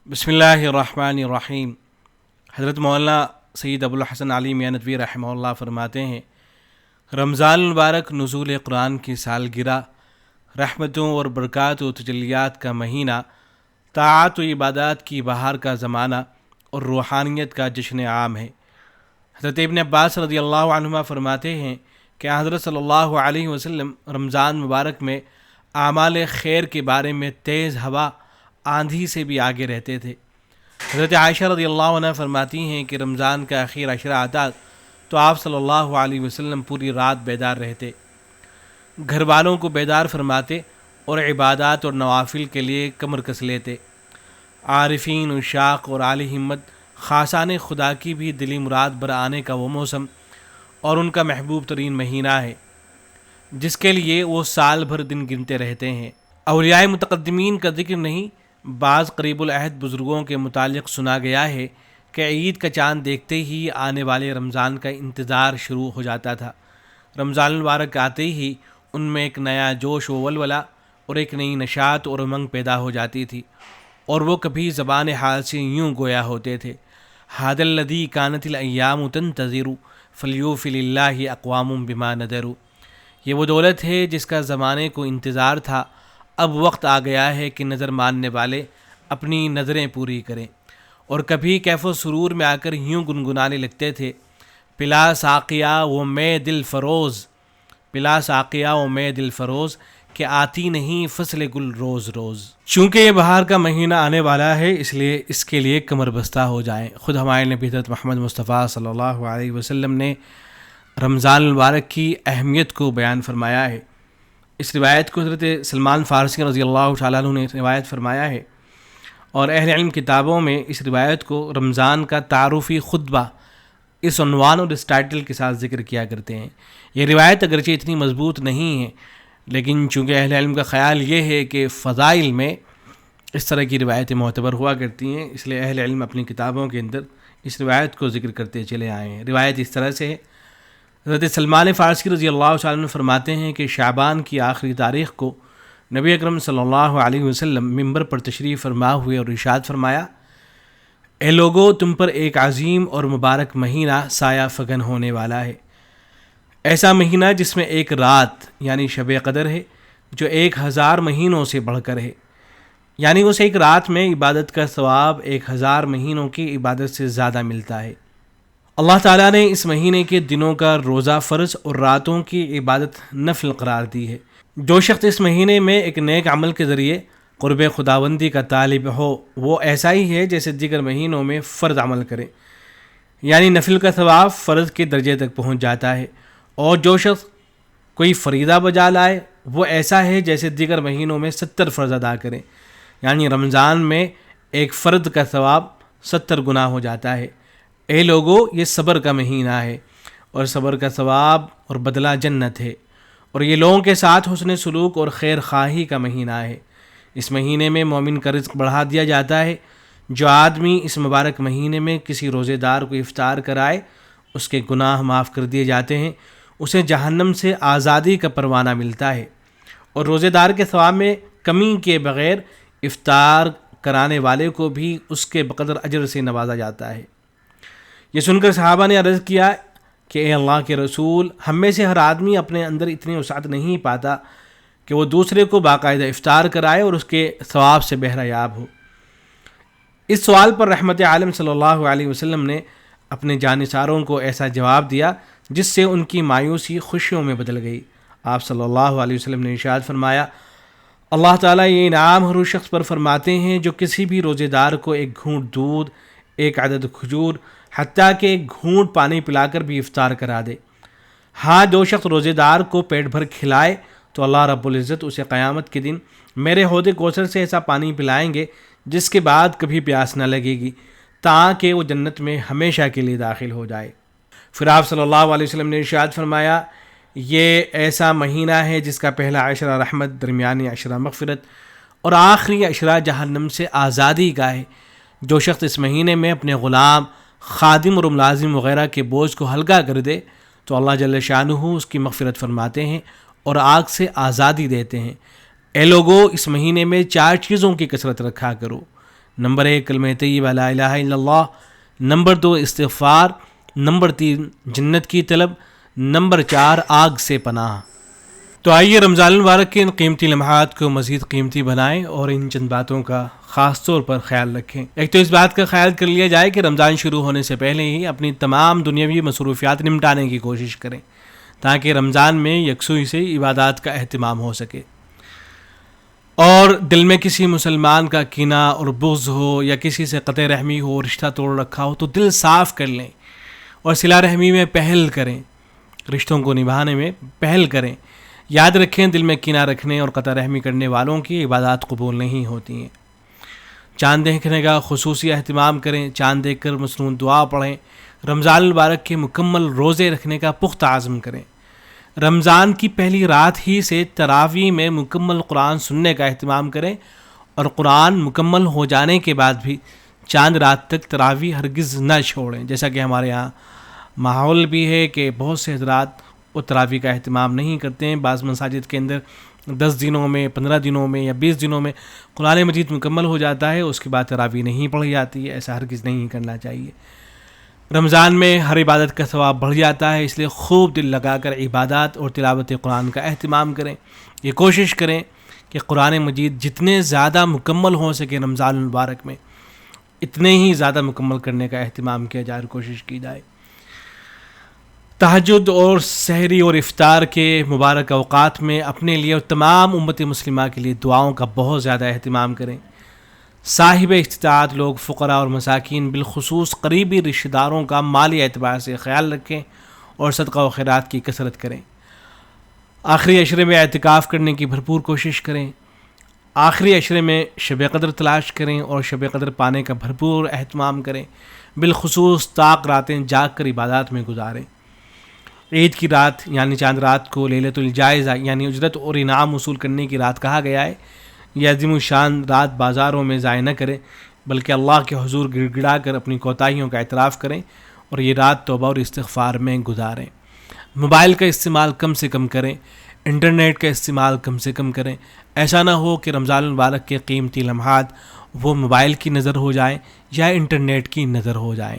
بسم اللہ الرحمن الرحیم۔ حضرت مولانا سید ابوالحسن علی میاں ندوی رحمہ اللہ فرماتے ہیں، رمضان المبارک نزول قرآن کی سالگرہ، رحمتوں اور برکات و تجلیات کا مہینہ، طاعت و عبادات کی بہار کا زمانہ اور روحانیت کا جشن عام ہے۔ حضرت ابن عباس رضی اللہ عنہما فرماتے ہیں کہ حضرت صلی اللہ علیہ وسلم رمضان مبارک میں اعمال خیر کے بارے میں تیز ہوا آندھی سے بھی آگے رہتے تھے۔ حضرت عائشہ رضی اللہ عنہ فرماتی ہیں کہ رمضان کا آخر عشرہ آتا تو آپ صلی اللہ علیہ وسلم پوری رات بیدار رہتے، گھر والوں کو بیدار فرماتے اور عبادات اور نوافل کے لیے کمر کس لیتے۔ عارفین، عشاق اور اعلی ہمت خاصان خدا کی بھی دلی مراد بر آنے کا وہ موسم اور ان کا محبوب ترین مہینہ ہے جس کے لیے وہ سال بھر دن گنتے رہتے ہیں۔ اولیاء متقدمین کا ذکر نہیں، بعض قریب العہد بزرگوں کے متعلق سنا گیا ہے کہ عید کا چاند دیکھتے ہی آنے والے رمضان کا انتظار شروع ہو جاتا تھا۔ رمضان المبارک آتے ہی ان میں ایک نیا جوش و ولولہ اور ایک نئی نشاط اور امنگ پیدا ہو جاتی تھی، اور وہ کبھی زبان حال سے یوں گویا ہوتے تھے، ھذا الذی کانت الایام تنتظر فلیوفی للہ اقوام بما نذروا۔ یہ وہ دولت ہے جس کا زمانے کو انتظار تھا، اب وقت آ گیا ہے کہ نظر ماننے والے اپنی نظریں پوری کریں۔ اور کبھی کیف و سرور میں آ کر یوں گنگنانے لگتے تھے، پلا ساقیہ و میں دل فروز، پلا ساقیہ و میں دل فروز، کہ آتی نہیں فصل گل روز روز۔ چونکہ یہ بہار کا مہینہ آنے والا ہے، اس لیے اس کے لیے کمر بستہ ہو جائیں۔ خود ہمارے نبی حضرت محمد مصطفیٰ صلی اللہ علیہ وسلم نے رمضان المبارک کی اہمیت کو بیان فرمایا ہے۔ اس روایت کو حضرت سلمان فارسی رضی اللہ تعالیٰ عنہ نے روایت فرمایا ہے، اور اہل علم کتابوں میں اس روایت کو رمضان کا تعارفی خطبہ اس عنوان اور اس ٹائٹل کے ساتھ ذکر کیا کرتے ہیں۔ یہ روایت اگرچہ اتنی مضبوط نہیں ہے، لیکن چونکہ اہل علم کا خیال یہ ہے کہ فضائل میں اس طرح کی روایتیں معتبر ہوا کرتی ہیں، اس لیے اہل علم اپنی کتابوں کے اندر اس روایت کو ذکر کرتے چلے آئے ہیں۔ روایت اس طرح سے ہے، حضرت سلمان فارسی رضی اللہ تعالیٰ عنہ فرماتے ہیں کہ شعبان کی آخری تاریخ کو نبی اکرم صلی اللہ علیہ وسلم ممبر پر تشریف فرما ہوئے اور ارشاد فرمایا، اے لوگو، تم پر ایک عظیم اور مبارک مہینہ سایہ فگن ہونے والا ہے، ایسا مہینہ جس میں ایک رات یعنی شب قدر ہے جو 1000 مہینوں سے بڑھ کر ہے، یعنی اس ایک رات میں عبادت کا ثواب 1000 مہینوں کی عبادت سے زیادہ ملتا ہے۔ اللہ تعالیٰ نے اس مہینے کے دنوں کا روزہ فرض اور راتوں کی عبادت نفل قرار دی ہے۔ جو شخص اس مہینے میں ایک نیک عمل کے ذریعے قرب خداوندی کا طالب ہو، وہ ایسا ہی ہے جیسے دیگر مہینوں میں فرض عمل کرے، یعنی نفل کا ثواب فرض کے درجے تک پہنچ جاتا ہے۔ اور جو شخص کوئی فریضہ بجا لائے، وہ ایسا ہے جیسے دیگر مہینوں میں 70 فرض ادا کرے، یعنی رمضان میں ایک فرض کا ثواب 70 گنا ہو جاتا ہے۔ اے لوگو، یہ صبر کا مہینہ ہے، اور صبر کا ثواب اور بدلہ جنت ہے، اور یہ لوگوں کے ساتھ حسن سلوک اور خیر خواہی کا مہینہ ہے۔ اس مہینے میں مومن کا رزق بڑھا دیا جاتا ہے۔ جو آدمی اس مبارک مہینے میں کسی روزے دار کو افطار کرائے، اس کے گناہ معاف کر دیے جاتے ہیں، اسے جہنم سے آزادی کا پروانہ ملتا ہے، اور روزے دار کے ثواب میں کمی کے بغیر افطار کرانے والے کو بھی اس کے بقدر اجر سے نوازا جاتا ہے۔ یہ سن کر صحابہ نے عرض کیا کہ اے اللہ کے رسول، ہم میں سے ہر آدمی اپنے اندر اتنی وسعت نہیں پاتا کہ وہ دوسرے کو باقاعدہ افطار کرائے اور اس کے ثواب سے بہرہ یاب ہو۔ اس سوال پر رحمت عالم صلی اللہ علیہ وسلم نے اپنے جانثاروں کو ایسا جواب دیا جس سے ان کی مایوسی خوشیوں میں بدل گئی۔ آپ صلی اللہ علیہ وسلم نے ارشاد فرمایا، اللہ تعالیٰ یہ انعام ہر اس شخص پر فرماتے ہیں جو کسی بھی روزے دار کو ایک گھونٹ دودھ، ایک عدد کھجور، حتیٰ کہ ایک گھونٹ پانی پلا کر بھی افطار کرا دے۔ ہاں، جو شخص روزے دار کو پیٹ بھر کھلائے تو اللہ رب العزت اسے قیامت کے دن میرے حوض کوثر سے ایسا پانی پلائیں گے جس کے بعد کبھی پیاس نہ لگے گی، تاکہ وہ جنت میں ہمیشہ کے لیے داخل ہو جائے۔ پھر آپ صلی اللہ علیہ وسلم نے ارشاد فرمایا، یہ ایسا مہینہ ہے جس کا پہلا عشرہ رحمت، درمیانی عشرہ مغفرت اور آخری عشرہ جہنم سے آزادی کا ہے۔ جو شخص اس مہینے میں اپنے غلام، خادم اور ملازم وغیرہ کے بوجھ کو ہلکا کر دے تو اللہ جل شانہ اس کی مغفرت فرماتے ہیں اور آگ سے آزادی دیتے ہیں۔ اے لوگو، اس مہینے میں 4 چیزوں کی کثرت رکھا کرو، نمبر 1 کلمہ طیبہ لا الہ الا اللہ، نمبر 2 استغفار، نمبر 3 جنت کی طلب، نمبر 4 آگ سے پناہ۔ تو آئیے رمضان المبارک کے ان قیمتی لمحات کو مزید قیمتی بنائیں اور ان چند باتوں کا خاص طور پر خیال رکھیں۔ ایک تو اس بات کا خیال کر لیا جائے کہ رمضان شروع ہونے سے پہلے ہی اپنی تمام دنیاوی مصروفیات نمٹانے کی کوشش کریں تاکہ رمضان میں یکسوئی سے عبادات کا اہتمام ہو سکے، اور دل میں کسی مسلمان کا کینہ اور بغض ہو یا کسی سے قطع رحمی ہو، رشتہ توڑ رکھا ہو تو دل صاف کر لیں اور صلہ رحمی میں پہل کریں، رشتوں کو نبھانے میں پہل کریں۔ یاد رکھیں دل میں کینہ رکھنے اور قطع رحمی کرنے والوں کی عبادات قبول نہیں ہوتی ہیں۔ چاند دیکھنے کا خصوصی اہتمام کریں، چاند دیکھ کر مسنون دعا پڑھیں، رمضان المبارک کے مکمل روزے رکھنے کا پختہ عزم کریں، رمضان کی پہلی رات ہی سے تراویح میں مکمل قرآن سننے کا اہتمام کریں، اور قرآن مکمل ہو جانے کے بعد بھی چاند رات تک تراویح ہرگز نہ چھوڑیں۔ جیسا کہ ہمارے ہاں ماحول بھی ہے کہ بہت سے حضرات وہ تراویح کا اہتمام نہیں کرتے ہیں، بعض مساجد کے اندر 10 دنوں میں، 15 دنوں میں یا 20 دنوں میں قرآن مجید مکمل ہو جاتا ہے، اس کے بعد تراویح نہیں پڑھی جاتی ہے۔ ایسا ہرگز نہیں کرنا چاہیے۔ رمضان میں ہر عبادت کا ثواب بڑھ جاتا ہے، اس لیے خوب دل لگا کر عبادات اور تلاوت قرآن کا اہتمام کریں۔ یہ کوشش کریں کہ قرآن مجید جتنے زیادہ مکمل ہو سکے رمضان المبارک میں، اتنے ہی زیادہ مکمل کرنے کا اہتمام کیا جائے اور کوشش کی جائے۔ تہجد اور سحری اور افطار کے مبارک اوقات میں اپنے لیے اور تمام امت مسلمہ کے لیے دعاؤں کا بہت زیادہ اہتمام کریں۔ صاحب استطاعت لوگ، فقراء اور مساکین، بالخصوص قریبی رشتہ داروں کا مالی اعتبار سے خیال رکھیں اور صدقہ و خیرات کی کثرت کریں۔ آخری عشرے میں اعتکاف کرنے کی بھرپور کوشش کریں۔ آخری عشرے میں شب قدر تلاش کریں اور شب قدر پانے کا بھرپور اہتمام کریں، بالخصوص طاق راتیں جاگ کر عبادات میں گزاریں۔ عید کی رات یعنی چاند رات کو لیلۃ الجائزہ یعنی اجرت اور انعام وصول کرنے کی رات کہا گیا ہے۔ یہ عظیم الشان رات بازاروں میں ضائع نہ کریں بلکہ اللہ کے حضور گڑ گڑا کر اپنی کوتاہیوں کا اعتراف کریں اور یہ رات توبہ اور استغفار میں گزاریں۔ موبائل کا استعمال کم سے کم کریں، انٹرنیٹ کا استعمال کم سے کم کریں۔ ایسا نہ ہو کہ رمضان المبارک کے قیمتی لمحات وہ موبائل کی نظر ہو جائیں یا انٹرنیٹ کی نظر ہو جائیں۔